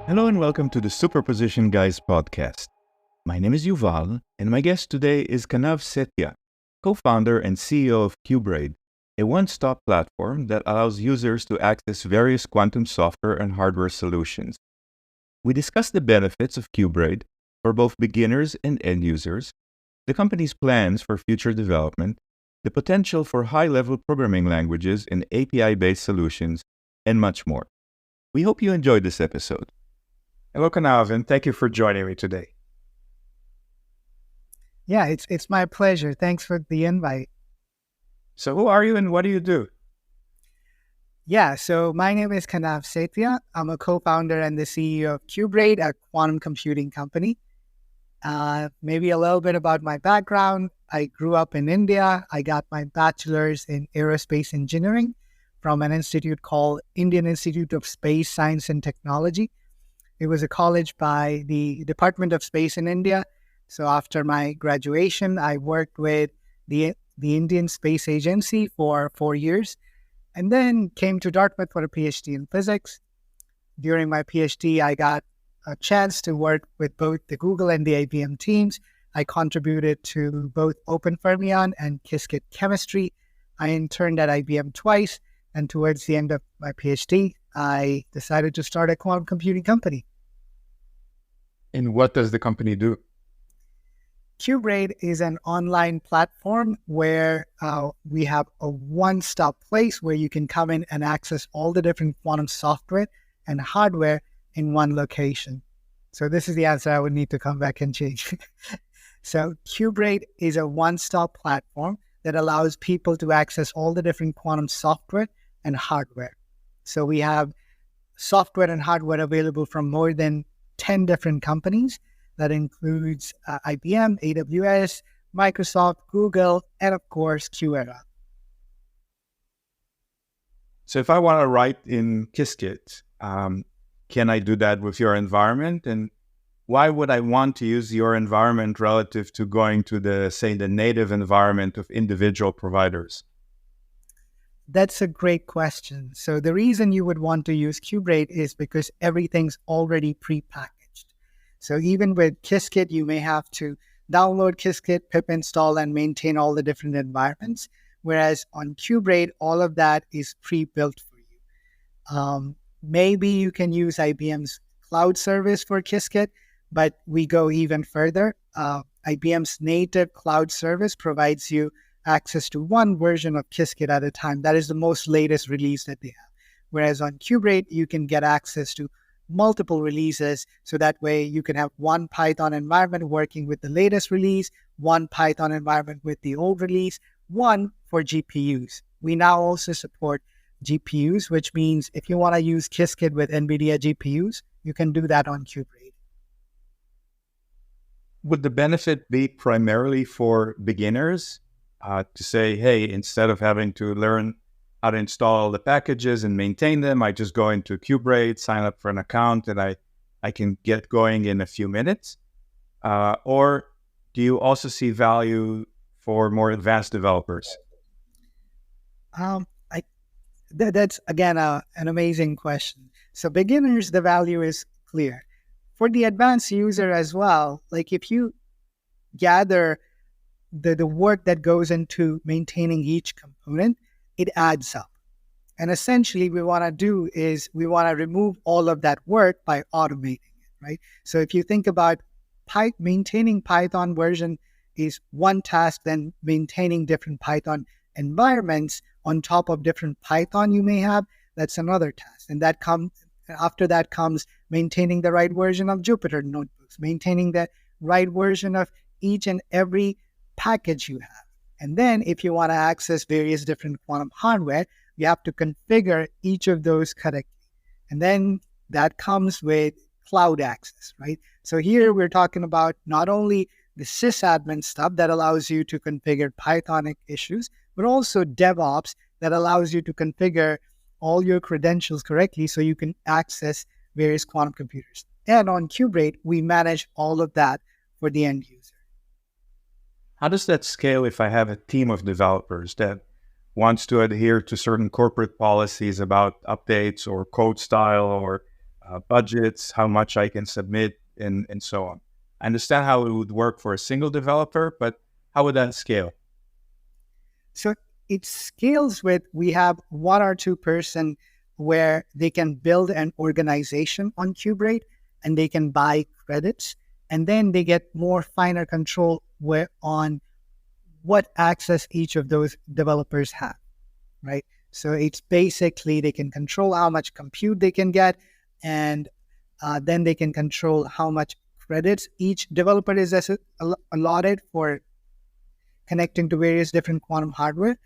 Hello and welcome to the Superposition Guys podcast. My name is Yuval, and my guest today is Kanav Setia, co-founder and CEO of QBraid, a one-stop platform that allows users to access various quantum software and hardware solutions. We discuss the benefits of QBraid for both beginners and end users, the company's plans for future development, the potential for high-level programming languages and API-based solutions, and much more. We hope you enjoyed this episode. Hello, Kanav, and thank you for joining me today. Yeah, it's my pleasure. Thanks for the invite. So who are you and what do you do? Yeah, so my name is Kanav Setia. I'm a co-founder and the CEO of QBraid, a quantum computing company. Maybe a little bit about my background. I grew up in India. I got my bachelor's in aerospace engineering from an institute called Indian Institute of Space Science and Technology. It was a college by the Department of Space in India. So after my graduation, I worked with the Indian Space Agency for 4 years and then came to Dartmouth for a PhD in physics. During my PhD, I got a chance to work with both the Google and the IBM teams. I contributed to both OpenFermion and Qiskit chemistry. I interned at IBM twice, and towards the end of my PhD, I decided to start a quantum computing company. And what does the company do? QBraid is an online platform where we have a one-stop place where you can come in and access all the different quantum software and hardware in one location. So this is the answer I would need to come back and change. So QBraid is a one-stop platform that allows people to access all the different quantum software and hardware. So we have software and hardware available from more than 10 different companies. That includes IBM, AWS, Microsoft, Google, and of course, QEra. So if I want to write in Qiskit, can I do that with your environment? And why would I want to use your environment relative to going to the native environment of individual providers? That's a great question. So the reason you would want to use QBraid is because everything's already prepackaged. So even with Qiskit, you may have to download Qiskit, pip install, and maintain all the different environments. Whereas on QBraid, all of that is pre-built for you. Maybe you can use IBM's cloud service for Qiskit, but we go even further. IBM's native cloud service provides you access to one version of Qiskit at a time. That is the most latest release that they have. Whereas on QBraid, you can get access to multiple releases. So that way you can have one Python environment working with the latest release, one Python environment with the old release, one for GPUs. We now also support GPUs, which means if you want to use Qiskit with NVIDIA GPUs, you can do that on QBraid. Would the benefit be primarily for beginners to say, hey, instead of having to learn how to install all the packages and maintain them, I just go into QBraid, sign up for an account, and I can get going in a few minutes? Or do you also see value for more advanced developers? That's, again, an amazing question. So beginners, the value is clear. For the advanced user as well, like if you gather the work that goes into maintaining each component, it adds up. And essentially we want to do is we want to remove all of that work by automating it, right? So if you think about maintaining Python version is one task, then maintaining different Python environments on top of different Python you may have, that's another task. And after that comes maintaining the right version of Jupyter notebooks, maintaining the right version of each and every package you have. And then if you want to access various different quantum hardware, you have to configure each of those correctly. And then that comes with cloud access, right? So here we're talking about not only the sysadmin stuff that allows you to configure Pythonic issues, but also DevOps that allows you to configure all your credentials correctly so you can access various quantum computers. And on QBraid, we manage all of that for the end user. How does that scale if I have a team of developers that wants to adhere to certain corporate policies about updates or code style or budgets, how much I can submit, and so on. I understand how it would work for a single developer, but how would that scale? So it scales with, we have 1 or 2 person where they can build an organization on QBraid and they can buy credits, and then they get more finer control on what access each of those developers have, right? So it's basically they can control how much compute they can get, and then they can control how much credits each developer is allotted for connecting to various different quantum hardware.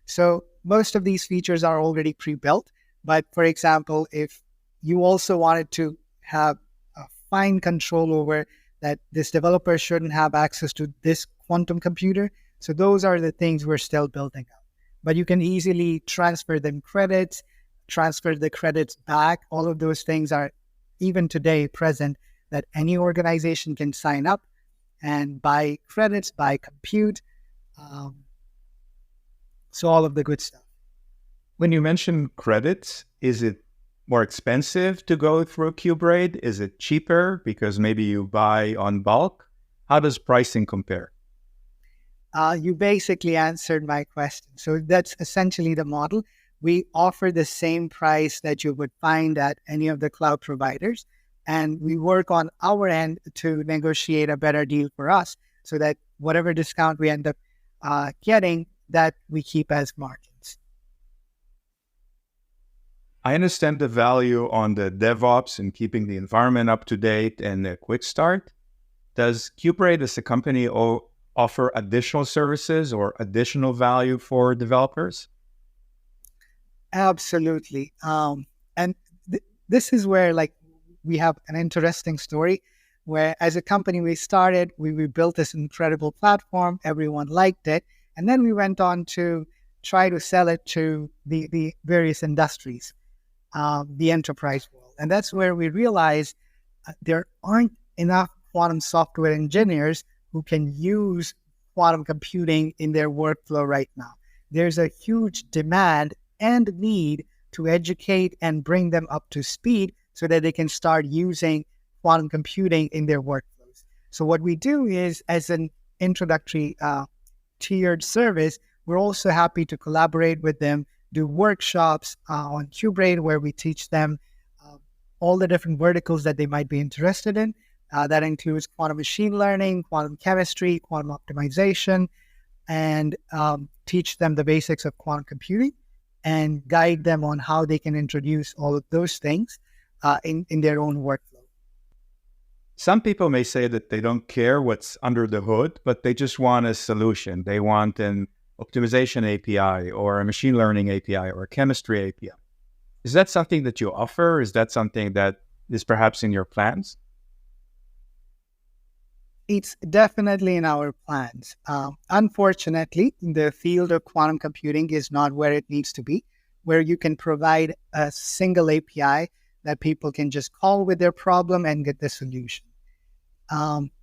So most of these features are already pre-built. But for example, if you also wanted to have a fine control over that this developer shouldn't have access to this quantum computer, so those are the things we're still building out. But you can easily transfer them credits, transfer the credits back. All of those things are even today present, that any organization can sign up and buy credits, buy compute. So all of the good stuff. When you mention credits, is it more expensive to go through QBraid? Is it cheaper because maybe you buy on bulk? How does pricing compare? You basically answered my question. So that's essentially the model. We offer the same price that you would find at any of the cloud providers, and we work on our end to negotiate a better deal for us so that whatever discount we end up getting, that we keep as margins. I understand the value on the DevOps and keeping the environment up to date and a quick start. Does QBraid as a company offer additional services or additional value for developers? Absolutely. And this is where we have an interesting story where as a company we started, we built this incredible platform, everyone liked it, and then we went on to try to sell it to the various industries, the enterprise world. And that's where we realized there aren't enough quantum software engineers who can use quantum computing in their workflow right now. There's a huge demand and need to educate and bring them up to speed so that they can start using quantum computing in their workflows. So what we do is, as an introductory tiered service, we're also happy to collaborate with them, do workshops on QBraid where we teach them all the different verticals that they might be interested in. That includes quantum machine learning, quantum chemistry, quantum optimization, and teach them the basics of quantum computing and guide them on how they can introduce all of those things in their own workflow. Some people may say that they don't care what's under the hood, but they just want a solution. They want an optimization API or a machine learning API or a chemistry API. Is that something that you offer? Is that something that is perhaps in your plans? It's definitely in our plans. Unfortunately, the field of quantum computing is not where it needs to be, where you can provide a single API that people can just call with their problem and get the solution.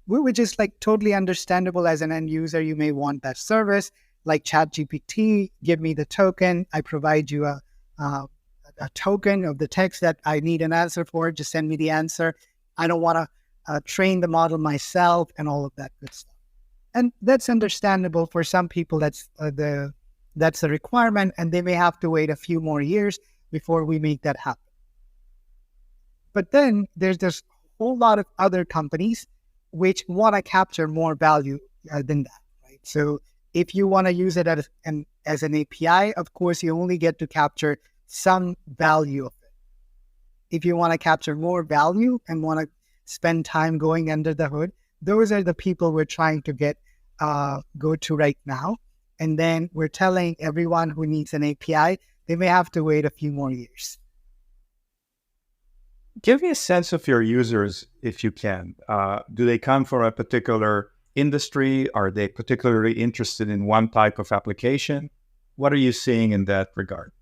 Which is totally understandable. As an end user, you may want that service, like ChatGPT. Give me the token. I provide you a token of the text that I need an answer for. Just send me the answer. I don't want to train the model myself and all of that good stuff. And that's understandable. For some people, that's the requirement, and they may have to wait a few more years before we make that happen. But then there's this whole lot of other companies which want to capture more value than that, right? So if you want to use it as an API, of course, you only get to capture some value of it. If you want to capture more value and want to spend time going under the hood, those are the people we're trying to go to right now. And then we're telling everyone who needs an API, they may have to wait a few more years. Give me a sense of your users, if you can. Do they come from a particular industry? Are they particularly interested in one type of application? What are you seeing in that regard?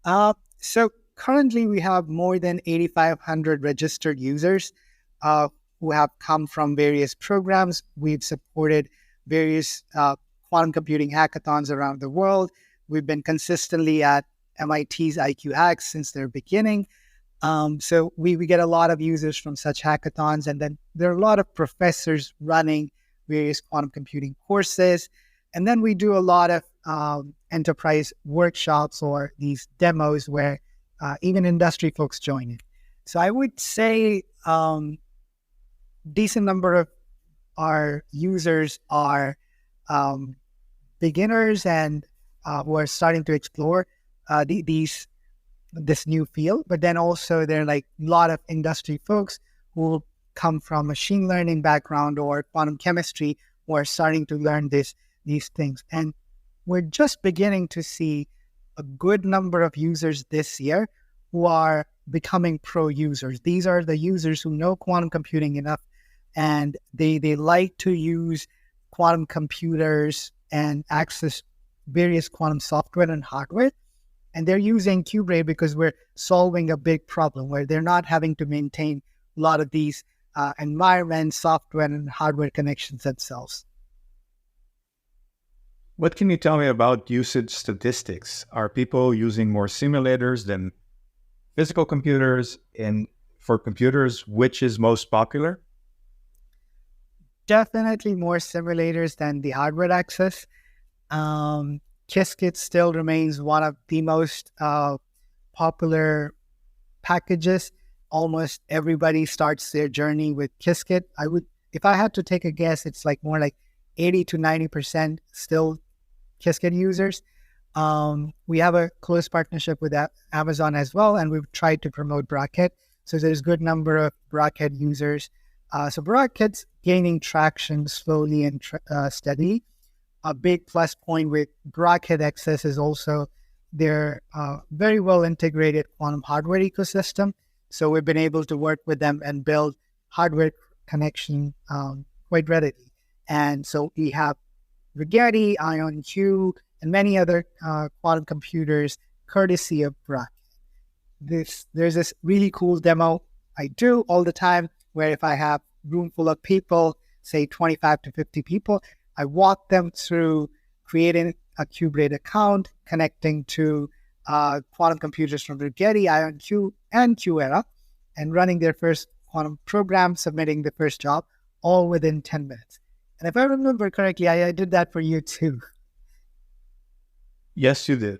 So currently we have more than 8,500 registered users who have come from various programs. We've supported various quantum computing hackathons around the world. We've been consistently at MIT's IQ Hacks since their beginning. So we get a lot of users from such hackathons, and then there are a lot of professors running various quantum computing courses. And then we do a lot of enterprise workshops or these demos where even industry folks join in. So I would say decent number of our users are beginners and who are starting to explore this new field. But then also there are like a lot of industry folks who come from machine learning background or quantum chemistry who are starting to learn these things. And we're just beginning to see a good number of users this year who are becoming pro users. These are the users who know quantum computing enough, and they like to use quantum computers and access various quantum software and hardware. And they're using QBraid because we're solving a big problem where they're not having to maintain a lot of these environment, software, and hardware connections themselves. What can you tell me about usage statistics? Are people using more simulators than physical computers? And for computers, which is most popular? Definitely more simulators than the hardware access. Qiskit still remains one of the most popular packages. Almost everybody starts their journey with Qiskit. If I had to take a guess, it's like more like 80 to 90% still Qiskit users. We have a close partnership with Amazon as well, and we've tried to promote Bracket. So there's a good number of Bracket users. So Bracket's gaining traction slowly and steadily. A big plus point with Bracket Access is also their very well integrated quantum hardware ecosystem. So we've been able to work with them and build hardware connection quite readily. And so we have Rigetti, IonQ, and many other quantum computers courtesy of Bracket. There's this really cool demo I do all the time where if I have a room full of people, say 25 to 50 people, I walk them through creating a QBraid account, connecting to quantum computers from Rigetti, IonQ, and QEra, and running their first quantum program, submitting the first job, all within 10 minutes. And if I remember correctly, I did that for you too. Yes, you did.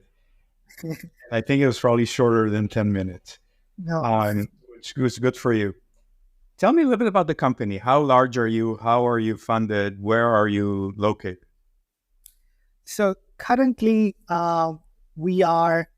I think it was probably shorter than 10 minutes. No. Which was good for you. Tell me a little bit about the company. How large are you? How are you funded? Where are you located? So currently, we are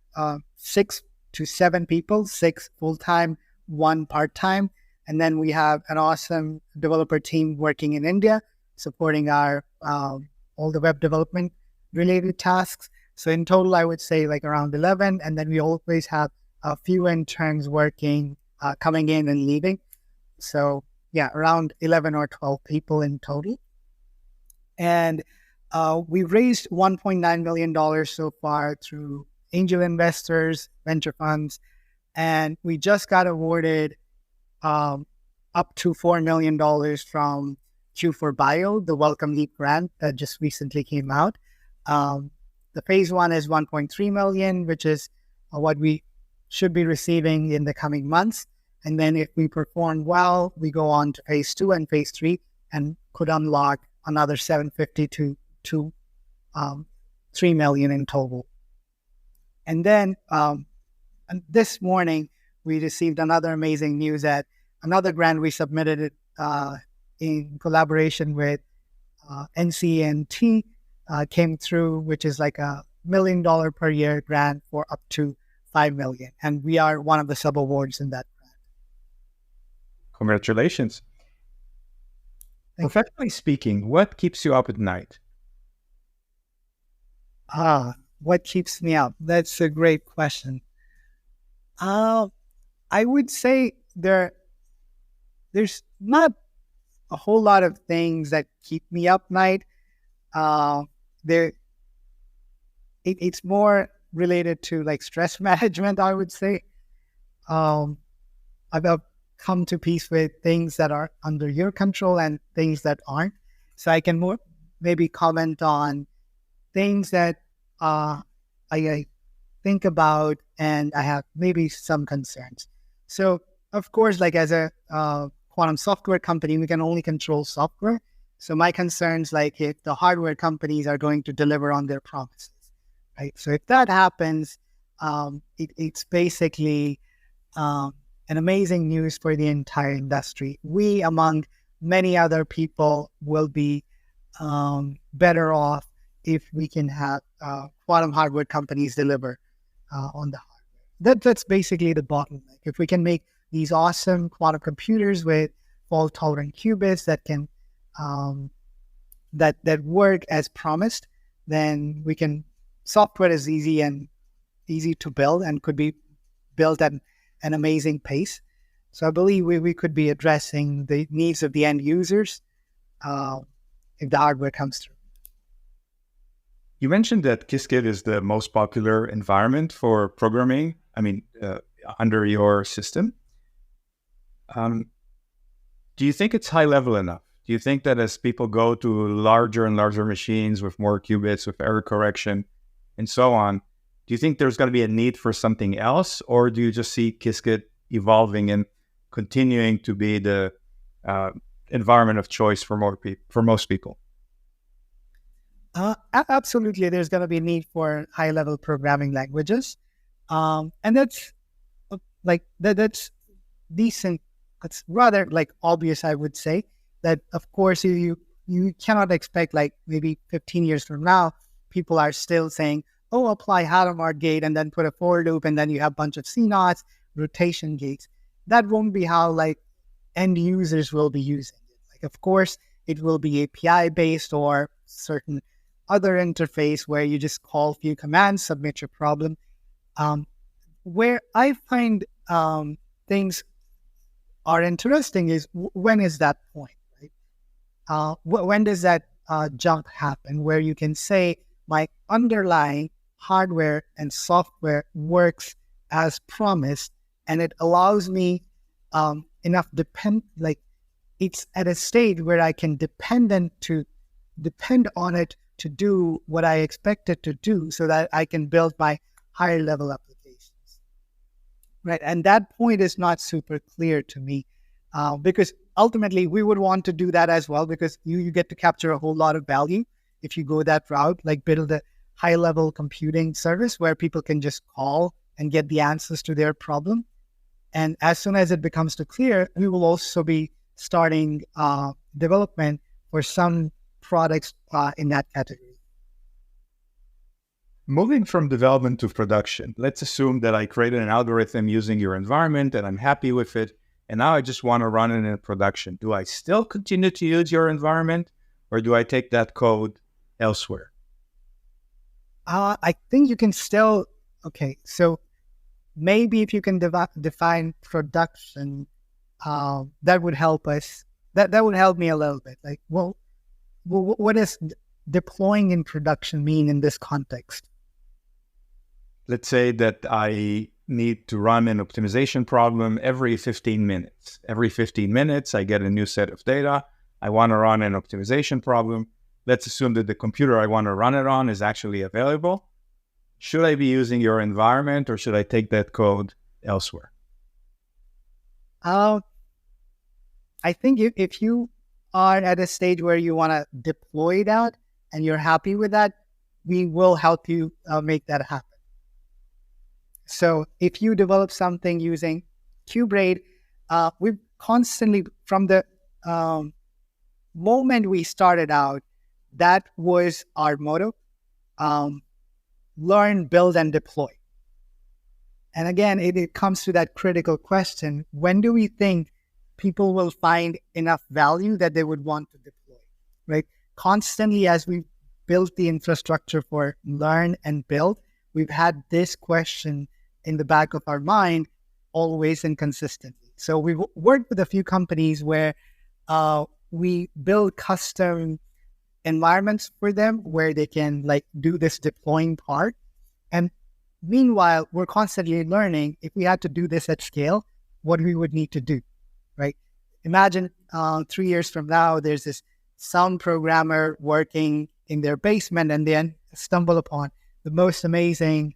6 to 7 people, 6 full-time, 1 part-time. And then we have an awesome developer team working in India, supporting our all the web development related tasks. So in total, I would say like around 11. And then we always have a few interns working, coming in and leaving. So yeah, around 11 or 12 people in total. And we raised $1.9 million so far through angel investors, venture funds, and we just got awarded up to $4 million from Q4Bio, the Welcome Leap grant that just recently came out. The phase 1 is 1.3 million, which is what we should be receiving in the coming months. And then if we perform well, we go on to phase 2 and phase 3 and could unlock another 750 to 3 million in total. And then this morning, we received another amazing news that another grant we submitted in collaboration with NCNT came through, which is like $1 million per year grant for up to 5 million. And we are one of the sub-awards in that grant. Congratulations. Professionally speaking, what keeps you up at night? What keeps me up? That's a great question. I would say there's not a whole lot of things that keep me up night. It's more related to like stress management, I would say. I've come to peace with things that are under your control and things that aren't. So I can more maybe comment on things that I think about, and I have maybe some concerns. So, of course, like as a quantum software company, we can only control software. So my concerns, like if the hardware companies are going to deliver on their promises, right? So if that happens, it's basically an amazing news for the entire industry. We, among many other people, will be better off if we can have quantum hardware companies deliver on the hardware. That's basically the bottleneck. If we can make these awesome quantum computers with fault-tolerant qubits that can that work as promised, then we can. Software is easy to build and could be built at an amazing pace. So I believe we could be addressing the needs of the end users if the hardware comes through. You mentioned that Qiskit is the most popular environment for programming. Under your system. Do you think it's high level enough? Do you think that as people go to larger and larger machines with more qubits, with error correction, and so on, do you think there's going to be a need for something else, or do you just see Qiskit evolving and continuing to be the environment of choice for most people? Absolutely, there's going to be a need for high-level programming languages, and that's that's decent. It's rather like obvious, I would say. That of course you cannot expect like maybe 15 years from now, people are still saying, "Oh, apply Hadamard gate and then put a for loop, and then you have a bunch of CNOTs, rotation gates." That won't be how like end users will be using it. Like, of course, it will be API based or certain other interface where you just call a few commands, submit your problem. Where I find things are interesting is when is that point, right? When does that jump happen where you can say my underlying hardware and software works as promised, and it allows me enough it's at a stage where I can depend on it to do what I expect it to do, so that I can build my higher level applications, right? And that point is not super clear to me, because ultimately we would want to do that as well, because you get to capture a whole lot of value if you go that route, like build a high level computing service where people can just call and get the answers to their problem. And as soon as it becomes too clear, we will also be starting development for some products in that category. Moving from development to production, let's assume that I created an algorithm using your environment and I'm happy with it, and now I just want to run it in production. Do I still continue to use your environment, or do I take that code elsewhere? I think you can still, okay, so maybe if you can define production, that would help us. That would help me a little bit. Like, well, what does deploying in production mean in this context? Let's say that I need to run an optimization problem every 15 minutes. Every 15 minutes, I get a new set of data. I want to run an optimization problem. Let's assume that the computer I want to run it on is actually available. Should I be using your environment, or should I take that code elsewhere? I think if you are at a stage where you want to deploy that and you're happy with that, we will help you make that happen. So if you develop something using QBraid, we've constantly, from the moment we started out, that was our motto: learn, build, and deploy. And again, it comes to that critical question: when do we think people will find enough value that they would want to deploy, right? Constantly, as we built the infrastructure for learn and build, we've had this question in the back of our mind always and consistently. So we've worked with a few companies where we build custom environments for them where they can like do this deploying part. And meanwhile, we're constantly learning if we had to do this at scale, what we would need to do, right? Imagine 3 years from now, there's this sound programmer working in their basement and then stumble upon the most amazing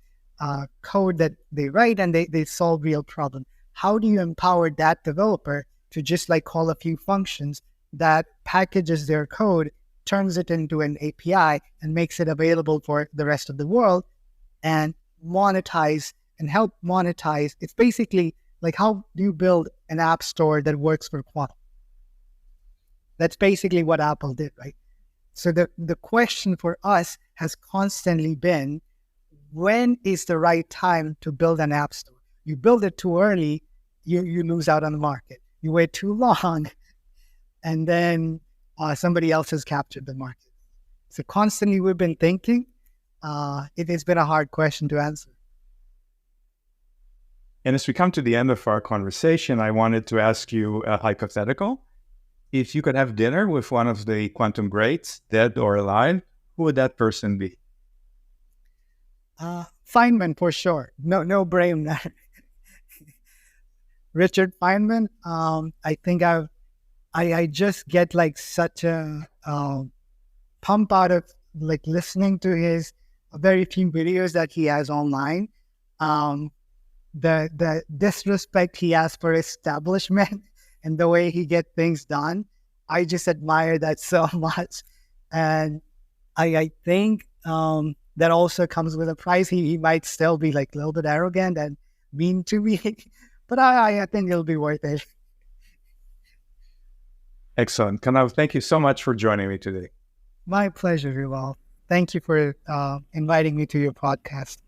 code that they write and they solve real problems. How do you empower that developer to just like call a few functions that packages their code, turns it into an API, and makes it available for the rest of the world and monetize and help monetize? It's basically like, how do you build an app store that works for quantum? That's basically what Apple did, right? So the question for us has constantly been, when is the right time to build an app store? You build it too early, you lose out on the market. You wait too long, and then somebody else has captured the market. So constantly we've been thinking. It has been a hard question to answer. And as we come to the end of our conversation, I wanted to ask you a hypothetical. If you could have dinner with one of the quantum greats, dead or alive, who would that person be? Feynman, for sure. No brainer. Richard Feynman. I think I just get like such a pump out of like listening to his very few videos that he has online. The disrespect he has for establishment and the way he get things done, I just admire that so much. And I think that also comes with a price. He might still be like a little bit arrogant and mean to me, but I think it'll be worth it. Excellent. Kanav, thank you so much for joining me today. My pleasure, Yuval. Thank you for inviting me to your podcast.